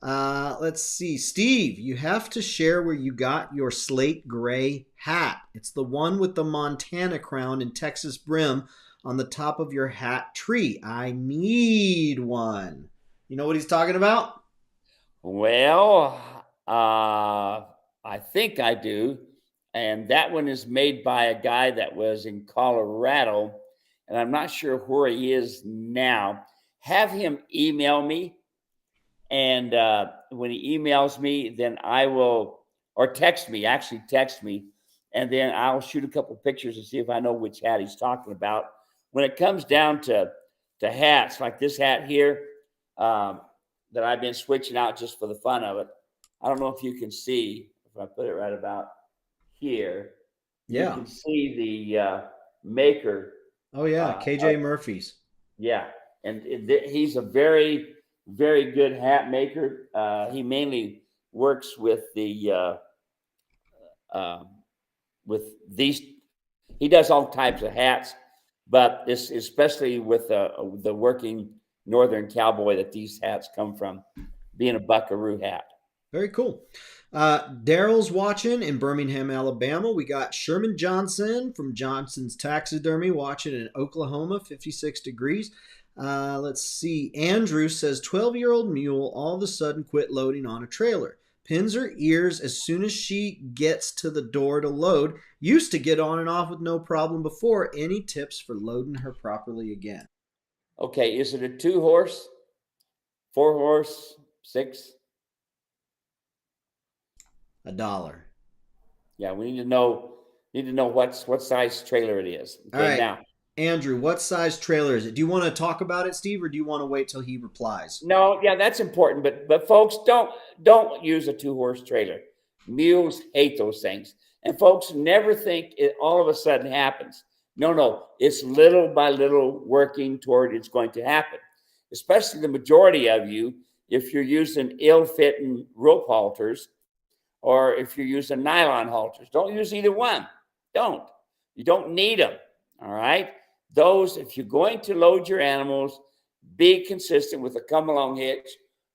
Let's see. Steve, you have to share where you got your slate gray hat. It's the one with the Montana crown and Texas brim on the top of your hat tree. I need one. You know what he's talking about?
Well, I think I do. And that one is made by a guy that was in Colorado, and I'm not sure where he is now. Have him email me. And when he emails me, then I will or text me. Actually, text me, and then I'll shoot a couple pictures and see if I know which hat he's talking about. When it comes down to hats, like this hat here, that I've been switching out just for the fun of it. I don't know if you can see, if I put it right about here, you can see the maker.
Oh yeah, KJ Murphy's.
Yeah, and he's a very, very good hat maker. He mainly works with the with these. He does all types of hats, but this especially with the working northern cowboy that these hats come from, being a buckaroo hat.
Very cool. Daryl's watching in Birmingham, Alabama. We got Sherman Johnson from Johnson's Taxidermy watching in Oklahoma, 56 degrees. Let's see. Andrew says 12-year-old mule all of a sudden quit loading on a trailer. Pins her ears as soon as she gets to the door to load. Used to get on and off with no problem before. Any tips for loading her properly again?
Okay, is it a 2-horse, 4-horse, 6?
$1.
Yeah, we need to know what size trailer it is. Okay,
all right.
Now,
Andrew, what size trailer is it? Do you want to talk about it, Steve, or do you want to wait till he replies?
No, yeah, that's important. But folks, don't use a 2-horse trailer. Mules hate those things. And folks, never think it all of a sudden happens. No, it's little by little working toward it's going to happen. Especially the majority of you, if you're using ill-fitting rope halters, or if you're using nylon halters. Don't use either one. Don't. You don't need them. All right? Those, if you're going to load your animals, be consistent with a come-along hitch,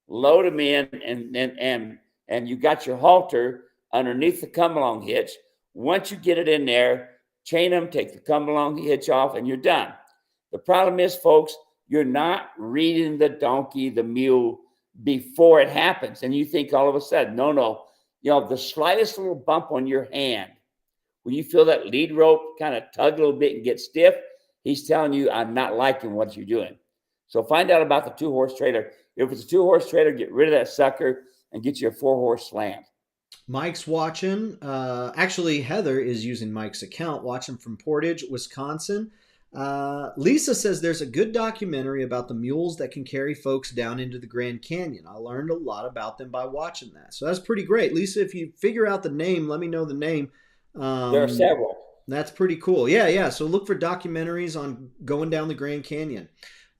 load them in, and you got your halter underneath the come-along hitch. Once you get it in there, chain them, take the come-along hitch off, and you're done. The problem is, folks, you're not reading the donkey, the mule, before it happens. And you think all of a sudden, no. The slightest little bump on your hand, when you feel that lead rope kind of tug a little bit and get stiff, he's telling you, I'm not liking what you're doing. So find out about the 2-horse trailer. If it's a 2-horse trailer, get rid of that sucker and get you a 4-horse slant.
Mike's watching. Actually, Heather is using Mike's account, watching from Portage, Wisconsin. Lisa says there's a good documentary about the mules that can carry folks down into the Grand Canyon. I learned a lot about them by watching that. So that's pretty great. Lisa, if you figure out the name, let me know the name.
There are several.
That's pretty cool. Yeah. So look for documentaries on going down the Grand Canyon.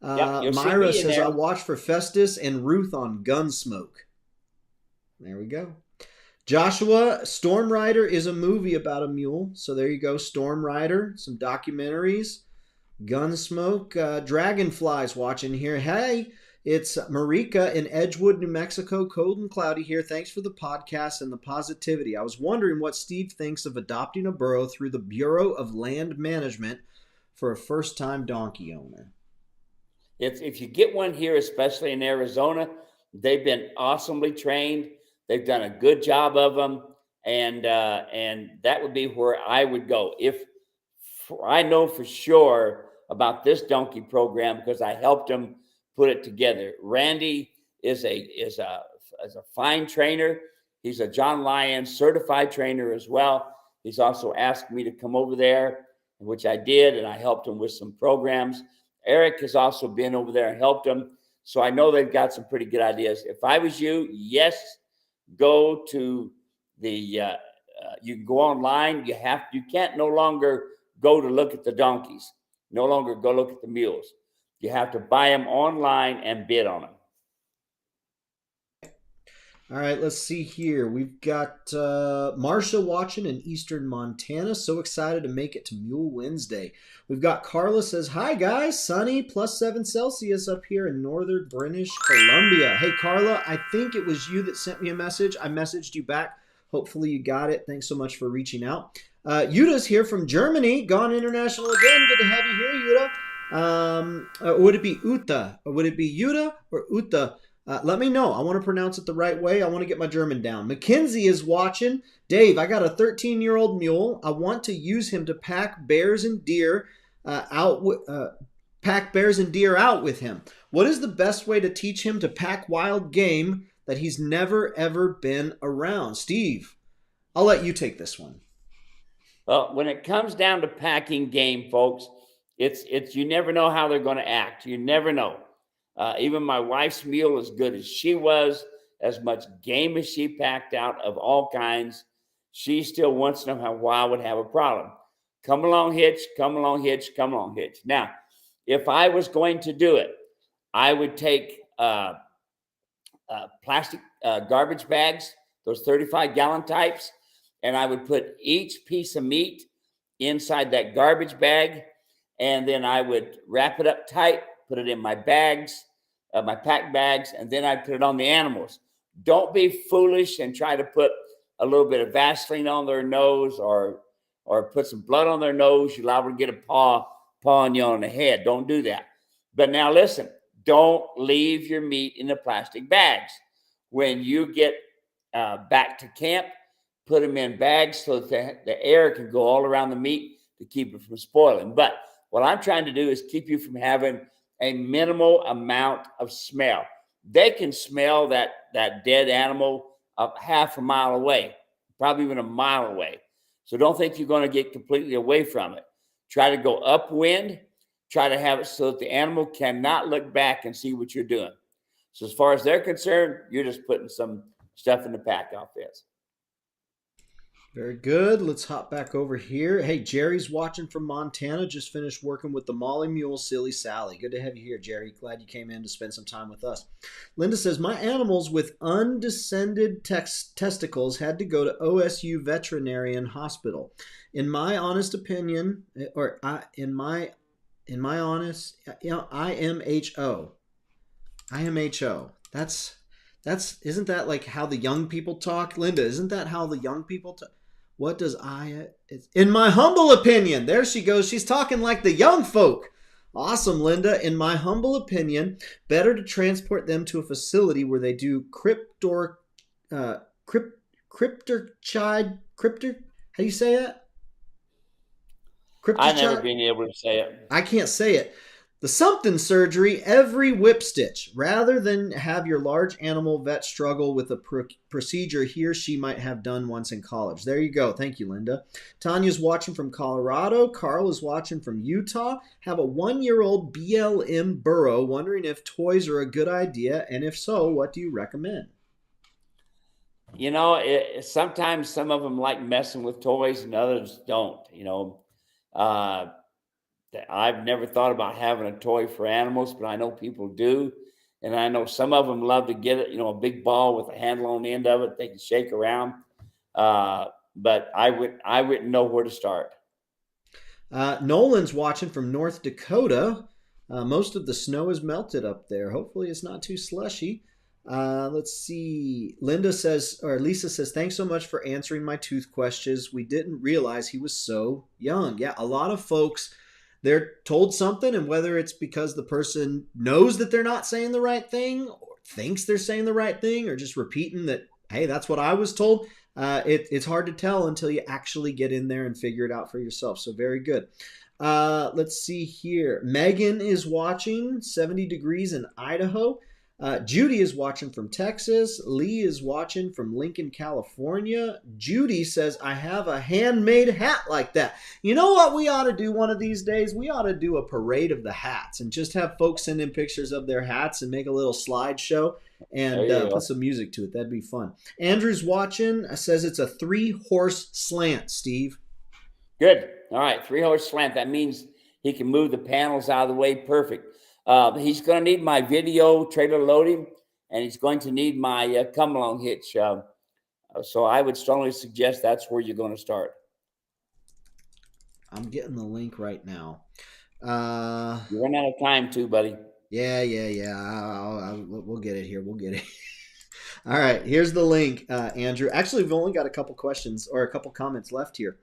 Myra says, I watched for Festus and Ruth on Gunsmoke. There we go. Joshua, Storm Rider is a movie about a mule. So there you go. Storm Rider, some documentaries. Gunsmoke, Dragonflies watching here. Hey, it's Marika in Edgewood, New Mexico. Cold and cloudy here. Thanks for the podcast and the positivity. I was wondering what Steve thinks of adopting a burro through the Bureau of Land Management for a first-time donkey owner.
If you get one here, especially in Arizona, they've been awesomely trained. They've done a good job of them, and that would be where I would go. If I know for sure about this donkey program because I helped them put it together. Randy is a fine trainer. He's a John Lyon certified trainer as well. He's also asked me to come over there, which I did, and I helped him with some programs. Eric has also been over there and helped him. So I know they've got some pretty good ideas. If I was you, yes, go to the you can go online. You can't no longer go to look at the donkeys. No longer go look at the mules. You have to buy them online and bid on them.
All right, let's see here. We've got Marsha watching in eastern Montana. So excited to make it to Mule Wednesday. We've got Carla says, hi guys, sunny, +7 Celsius up here in northern British Columbia. Hey Carla, I think it was you that sent me a message. I messaged you back. Hopefully you got it. Thanks so much for reaching out. Yuta's here from Germany, gone international again. Good to have you here, Yuta. Would it be Uta? Or would it be Yuta or Uta? Let me know. I want to pronounce it the right way. I want to get my German down. Mackenzie is watching. Dave, I got a 13-year-old mule. I want to use him to pack bears and deer out with him. What is the best way to teach him to pack wild game that he's never, ever been around? Steve, I'll let you take this one.
Well, when it comes down to packing game, folks, it's you never know how they're going to act. You never know. Even my wife's mule, as good as she was, as much game as she packed out of all kinds, she still once in a while would have a problem. Come along, hitch, come along, hitch, come along, hitch. Now, if I was going to do it, I would take plastic garbage bags, those 35-gallon types, and I would put each piece of meat inside that garbage bag, and then I would wrap it up tight, put it in my bags, my pack bags, and then I'd put it on the animals. Don't be foolish and try to put a little bit of Vaseline on their nose or put some blood on their nose. You're liable to get a paw on you on the head. Don't do that. But now listen, don't leave your meat in the plastic bags. When you get back to camp, put them in bags so that the air can go all around the meat to keep it from spoiling. But what I'm trying to do is keep you from having a minimal amount of smell. They can smell that dead animal a half a mile away, probably even a mile away. So don't think you're going to get completely away from it. Try to go upwind. Try to have it so that the animal cannot look back and see what you're doing. So as far as they're concerned, you're just putting some stuff in the pack outfits.
Very good. Let's hop back over here. Hey, Jerry's watching from Montana. Just finished working with the Molly Mule, Silly Sally. Good to have you here, Jerry. Glad you came in to spend some time with us. Linda says, my animals with undescended testicles had to go to OSU Veterinarian Hospital. In my honest opinion, in my honest, IMHO. IMHO. That's isn't that like how the young people talk? Linda, isn't that how the young people talk? What does in my humble opinion, there she goes. She's talking like the young folk. Awesome, Linda. In my humble opinion, better to transport them to a facility where they do how do you say that?
I've never been able to say it.
I can't say it. The something surgery every whip stitch, rather than have your large animal vet struggle with a procedure he or she might have done once in college. There you go. Thank you, Linda. Tanya's watching from Colorado. Carl is watching from Utah. Have a 1-year-old BLM Burro, wondering if toys are a good idea, and if so, what do you recommend?
You know, sometimes some of them like messing with toys and others don't, I've never thought about having a toy for animals, but I know people do. And I know some of them love to get it, a big ball with a handle on the end of it they can shake around. But I wouldn't know where to start.
Nolan's watching from North Dakota. Most of the snow is melted up there. Hopefully it's not too slushy. Let's see. Lisa says, thanks so much for answering my tooth questions. We didn't realize he was so young. Yeah, a lot of folks, they're told something, and whether it's because the person knows that they're not saying the right thing or thinks they're saying the right thing or just repeating that, hey, that's what I was told. It's hard to tell until you actually get in there and figure it out for yourself. So very good. Let's see here. Megan is watching 70 degrees in Idaho. Judy is watching from Texas. Lee is watching from Lincoln, California. Judy says, I have a handmade hat like that. You know what we ought to do one of these days? We ought to do a parade of the hats and just have folks send in pictures of their hats and make a little slideshow and put some music to it. That'd be fun. Andrew's watching. Says it's a 3-horse slant, Steve.
Good. All right, 3-horse slant. That means he can move the panels out of the way. Perfect. He's going to need my video trailer loading, and he's going to need my come-along hitch. So I would strongly suggest that's where you're going to start.
I'm getting the link right now.
You're running out of time too, buddy.
Yeah. We'll get it here. We'll get it. All right, here's the link, Andrew. Actually, we've only got a couple questions or a couple comments left here.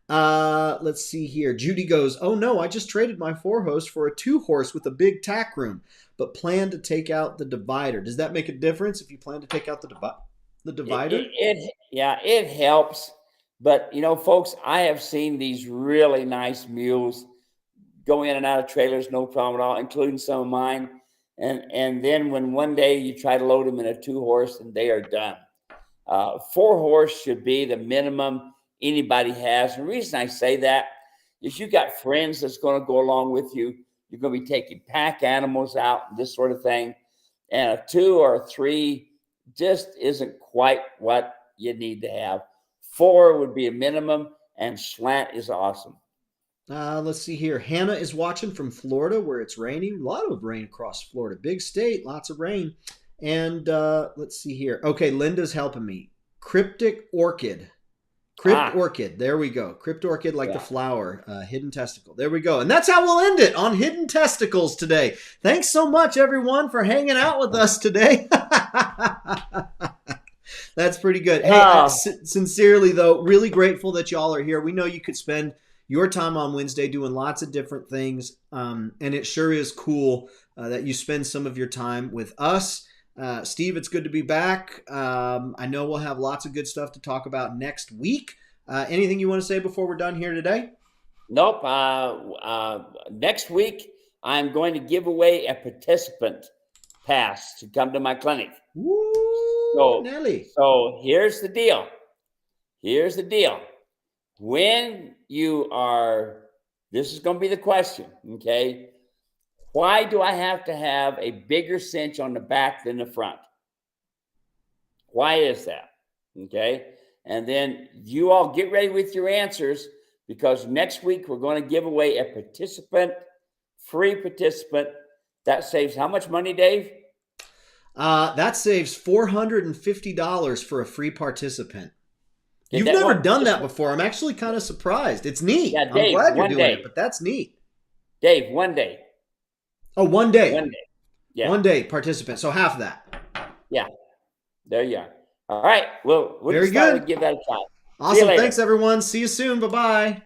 Let's see here. Judy goes, oh no, I just traded my 4-horse for a 2-horse with a big tack room, but plan to take out the divider. Does that make a difference if you plan to take out the divider?
It helps. But, folks, I have seen these really nice mules go in and out of trailers, no problem at all, including some of mine. And then when one day you try to load them in a 2-horse and they are done. 4-horse should be the minimum anybody has. And the reason I say that is you got friends that's going to go along with you. You're going to be taking pack animals out and this sort of thing. And a 2 or a 3 just isn't quite what you need to have. 4 would be a minimum, and slant is awesome.
Let's see here. Hannah is watching from Florida where it's raining. A lot of rain across Florida. Big state, lots of rain. And let's see here. Okay, Linda's helping me. Cryptic orchid. Orchid. There we go. Crypt orchid, like the flower. Hidden testicle. There we go. And that's how we'll end it on hidden testicles today. Thanks so much, everyone, for hanging out with us today. That's pretty good. Hey, sincerely, though, really grateful that y'all are here. We know you could spend your time on Wednesday doing lots of different things. And it sure is cool that you spend some of your time with us. Steve, it's good to be back. I know we'll have lots of good stuff to talk about next week. Anything you want to say before we're done here today?
Nope. Next week, I'm going to give away a participant pass to come to my clinic.
Woo, Nelly.
So here's the deal. When you are, this is going to be the question, okay? Why do I have to have a bigger cinch on the back than the front? Why is that? Okay. And then you all get ready with your answers, because next week we're going to give away a free participant. That saves how much money, Dave?
That saves $450 for a free participant. You've never done that before. I'm actually kind of surprised. It's neat.
Yeah, Dave,
I'm glad you're doing it, but that's neat.
Dave, one day.
Oh, one day.
Yeah.
1 day participant. So half of that.
Yeah. There you are. All right. Well, we'll
Very good.
Give that a try.
Awesome. Thanks, everyone. See you soon. Bye-bye.